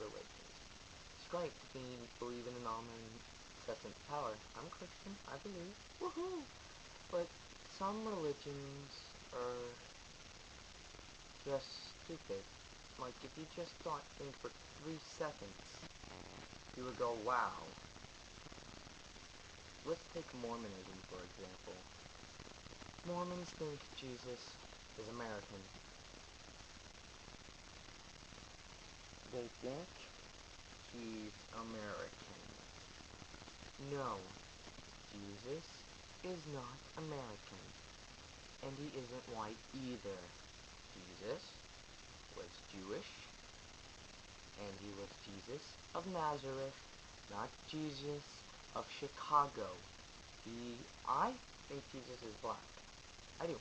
religions. It's great to believe in an omnipresent power. I'm a Christian, I believe. Woohoo! But some religions are just stupid. Like, if you just thought things for 3 seconds, you would go, wow. Let's take Mormonism, for example. Mormons think Jesus is American. They think he's American. No, Jesus is not American. And he isn't white either. Jesus was Jewish, and he was Jesus of Nazareth, not Jesus of Chicago. I think Jesus is black. I do.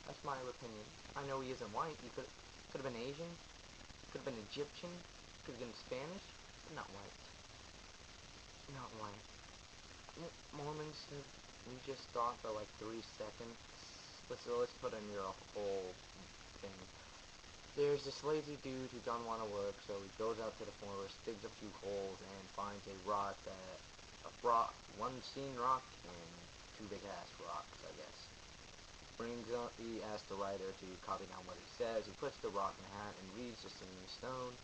That's my opinion. I know he isn't white. He could have been Asian, could have been Egyptian, could have been Spanish, but not white. Not white. Mormons, we just thought for like 3 seconds. Let's put in your whole thing. There's this lazy dude who doesn't want to work, so he goes out to the forest, digs a few holes, and finds a one seen rock, and 2 big ass rocks, I guess. He asks the writer to copy down what he says. He puts the rock in a hat and reads the singing stone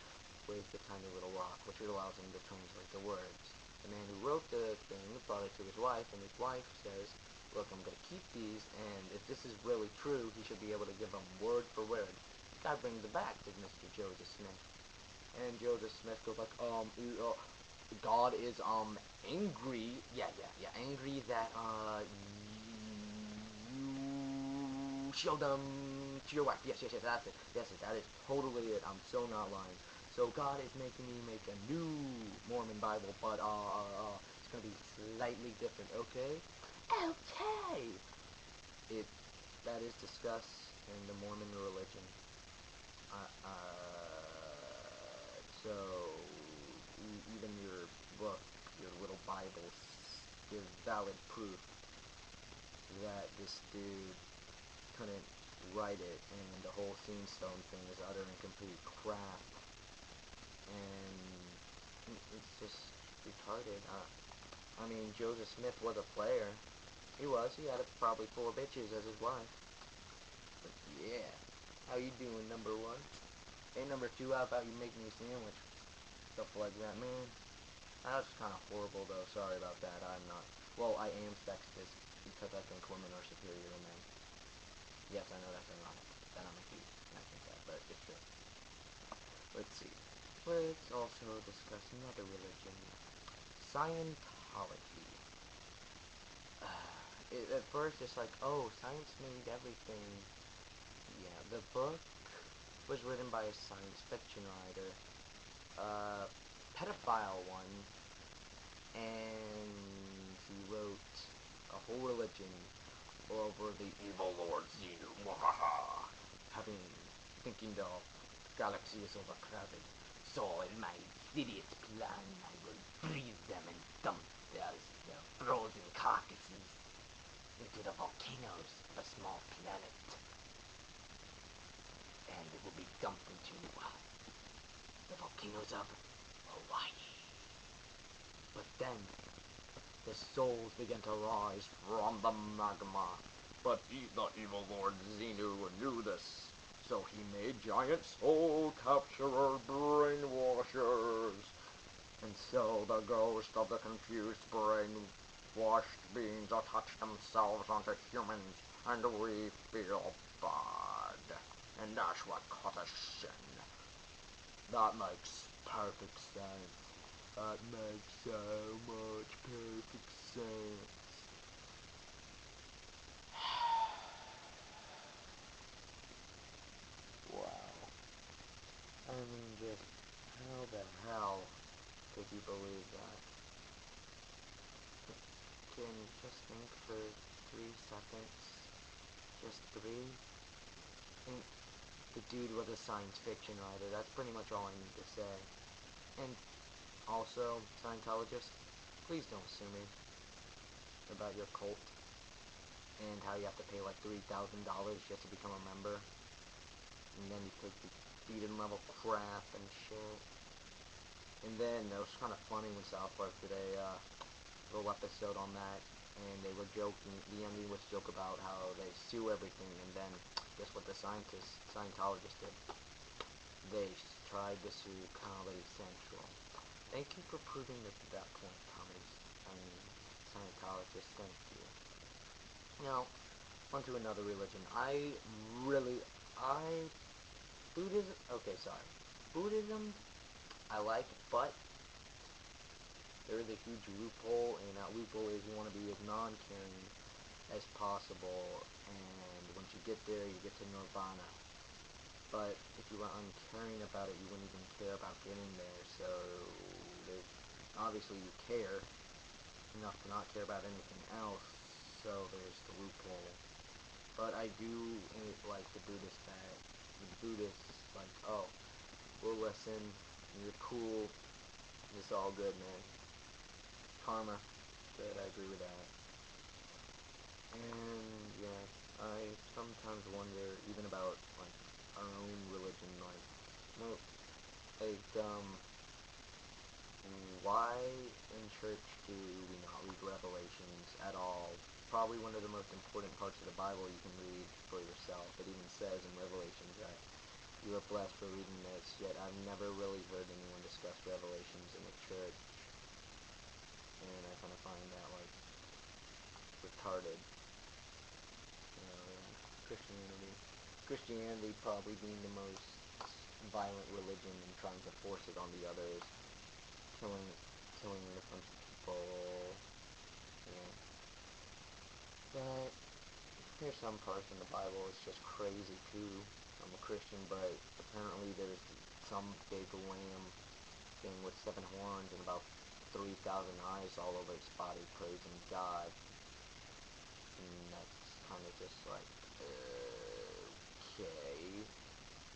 with the tiny little rock, which allows him to translate the words. The man who wrote the thing brought it to his wife, and his wife says, look, I'm going to keep these, and if this is really true, he should be able to give them word for word. The guy brings it back to Mr. Joseph Smith. And Joseph Smith goes like, God is, angry, angry that, you showed them to your wife. Yes, that's it. Yes, that is totally it. I'm so not lying. So God is making me make a new Mormon Bible, but, it's gonna be slightly different, okay? Okay! That is discussed in the Mormon religion. So, even your book, your little Bible, gives valid proof that this dude couldn't write it, and the whole Scene Stone thing is utter and complete crap. And it's just retarded. I mean, Joseph Smith was a player. He had probably 4 bitches as his wife. But yeah, how you doing, number 1? Hey, number 2, how about you make me a sandwich? Stuff like that, man. That was kind of horrible, though. Sorry about that. I'm not. Well, I am sexist because I think women are superior to men. Yes, I know that's ironic that I'm a dude and I think that, but it's true. Let's see. Let's also discuss another religion, Scientology. At first, it's like, oh, science made everything. Yeah, the book was written by a science fiction writer, pedophile one, and he wrote a whole religion over the evil Lord Xenu, thinking the galaxy is overcrowded. So in my insidious plan, I will freeze them and dump their frozen carcasses into the volcanoes of a small planet. And it will be dumped into the volcanoes of Hawaii. But then, the souls began to rise from the magma. But the evil Lord Xenu knew this, so he made giant soul capturer brainwashers. And so the ghost of the confused brainwashed beings attach themselves onto humans, and we feel bad. And that's what causes sin. That makes perfect sense. That makes so much perfect sense. Wow. I mean, just how the hell could you believe that? Can you just think for 3 seconds? Just 3? And the dude was a science fiction writer. That's pretty much all I need to say. And also, Scientologists, please don't sue me about your cult and how you have to pay like $3,000 just to become a member. And then you take the Eden level crap and shit. And then it was kind of funny when South Park did a little episode on that, and they were joking. The ending was joke about how they sue everything, and then guess what the Scientologists did? They tried to sue Comedy Central. Thank you for proving that point, Comedy. I mean, Scientologists. Thank you. Now, onto another religion. Really, I Buddhism. Okay, sorry. Buddhism, I like, but there is a huge loophole, and that loophole is you want to be as non-caring as possible, and once you get there, you get to nirvana. But if you were uncaring about it, you wouldn't even care about getting there. So there's obviously you care enough to not care about anything else. So there's the loophole. But I do like the Buddhist that the Buddhists like, oh, we'll listen. You're cool. It's all good, man. Karma. Good. I agree with that. And yeah, I sometimes wonder even about like our own religion, like why in church do we not read Revelations at all? Probably one of the most important parts of the Bible you can read for yourself. It even says in Revelations that you are blessed for reading this, yet I've never really heard anyone discuss Revelations in the church, and I kind of find that like retarded. Christianity. Christianity probably being the most violent religion and trying to force it on the others, killing killing a bunch of people. Yeah. But there's some parts in the Bible it's just crazy too. I'm a Christian, but apparently there's some big lamb thing with 7 horns and about 3,000 eyes all over its body praising God. And that's kind of just like, okay,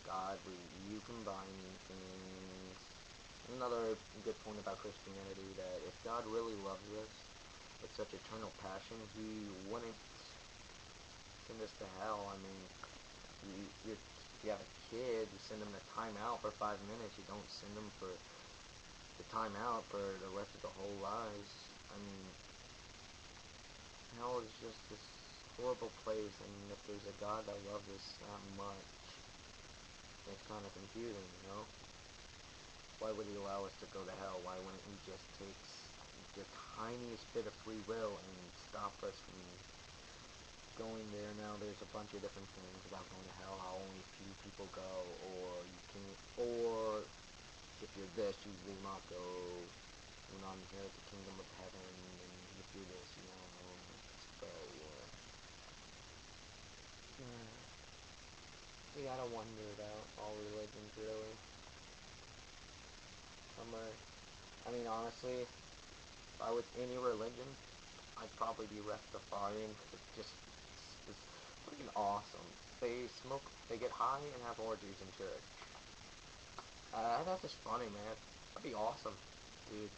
God, you combining things. Another good point about Christianity that if God really loves us with such eternal passion, He wouldn't send us to hell. I mean, if you have a kid, you send them to timeout for 5 minutes. You don't send them for the timeout for the rest of the whole lives. I mean, hell is just this horrible place, and if there's a God that loves us that much, it's kind of confusing, you know? Why would He allow us to go to hell? Why wouldn't He just take the tiniest bit of free will and stop us from going there? Now there's a bunch of different things about going to hell, how only few people go, or you can, or if you're this, you will not go, you will not inherit the kingdom of heaven, and if you're this, you won't. But yeah, you gotta wonder about all religions, really. I mean, honestly, if I was any religion, I'd probably be Rastafarian because it's freaking awesome. They smoke, they get high and have orgies in church. That's just funny, man. That'd be awesome, dude.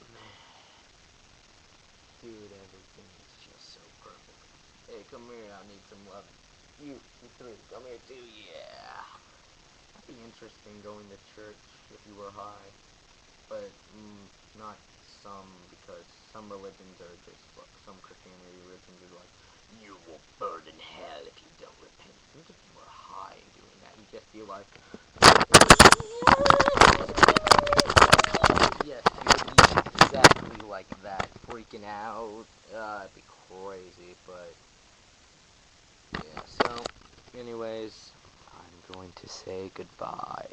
Man, dude, everything is just so perfect. Hey, come here, I need some love. You three, come here too, yeah. That'd be interesting going to church if you were high, but not some, because some religions are just like, some Christianity religions are like, you will burn in hell if you don't repent. Think if you were high and doing that, you'd just be like, yes, you would be exactly like that, freaking out. It'd be crazy, but yeah. So, anyways, I'm going to say goodbye.